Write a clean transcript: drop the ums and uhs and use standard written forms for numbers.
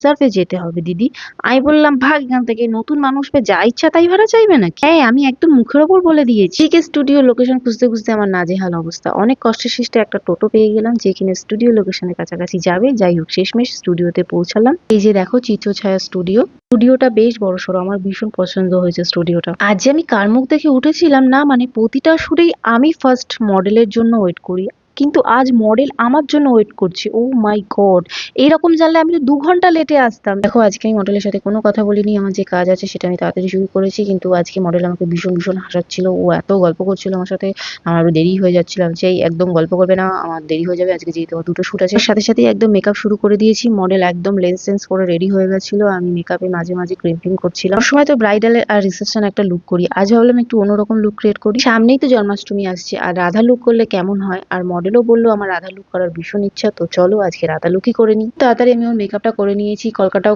রিজার্ভে যেতে হবে দিদি। আমি বললাম ভাগ এখান থেকে, নতুন মানুষ পেয়ে যা ইচ্ছা তাই ভাড়া চাইবে নাকি? হ্যাঁ, আমি একদম মুখের ওপর বলে দিয়েছি। ঠিক স্টুডিও লোকেশন খুঁজতে খুঁজতে আমার নাজেহাল অবস্থা। অনেক কষ্টে সৃষ্টে একটা টোটো পেয়ে গেলাম যে কিনা স্টুডিও লোকেশনের কাছাকাছি যাবে। যাই হোক, শেষমেশ স্টুডিওতে পৌঁছালাম। এই যে দেখো, চিত্রছায়া স্টুডিও। স্টুডিওটা বেশ বড়সড়, আমার ভীষণ পছন্দ হয়েছে স্টুডিওটা। আজ যে আমি কার মুখ দেখে উঠেছিলাম না, মানে প্রতিটা শুটেই আমি ফার্স্ট মডেলের জন্য ওয়েট করি, কিন্তু আজ মডেল আমার জন্য ওয়েট করছে। ও মাই গড! এইরকম জানলে আমি তো 2 ঘন্টা লেটে আসতাম। দেখো, আজকে আমি মডেলের সাথে কোনো কথা বলিনি। আমার যে কাজ আছে সেটা আমি তাড়াতাড়ি শুরু করেছি, কিন্তু আজকে মডেল আমাকে ভীষণ ভীষণ হাসাচ্ছিল। ও এত গল্প করছিল আমার সাথে, আমার আরো দেরি হয়ে যাচ্ছিল। আমি চাই একদম গল্প করবে না, আমার দেরি হয়ে যাবে আজকে, যেহেতু আমার দুটো শুট আছে। সাথে সাথে একদম মেকআপ শুরু করে দিয়েছি। মডেল একদম লেন্স টেন্স করে রেডি হয়ে গেছিল, আমি মেকআপে মাঝে মাঝে ক্রিম ক্রিম করছিলাম। সবসময় তো ব্রাইডাল আর রিসেপশন একটা লুক করি, আজ ভাবলাম একটু অন্যরকম লুক ক্রিয়েট করি। সামনেই তো জন্মাষ্টমী আসছে, আর রাধা লুক করলে কেমন হয়। আর মডেলও বললো আমার রাধা লুক করার ভীষণ ইচ্ছা, তো চলো আজকে রাধা লুকই করে নিই। তাড়াতাড়ি আমি ওর মেকআপটা করে নিয়েছি, কলকাতাও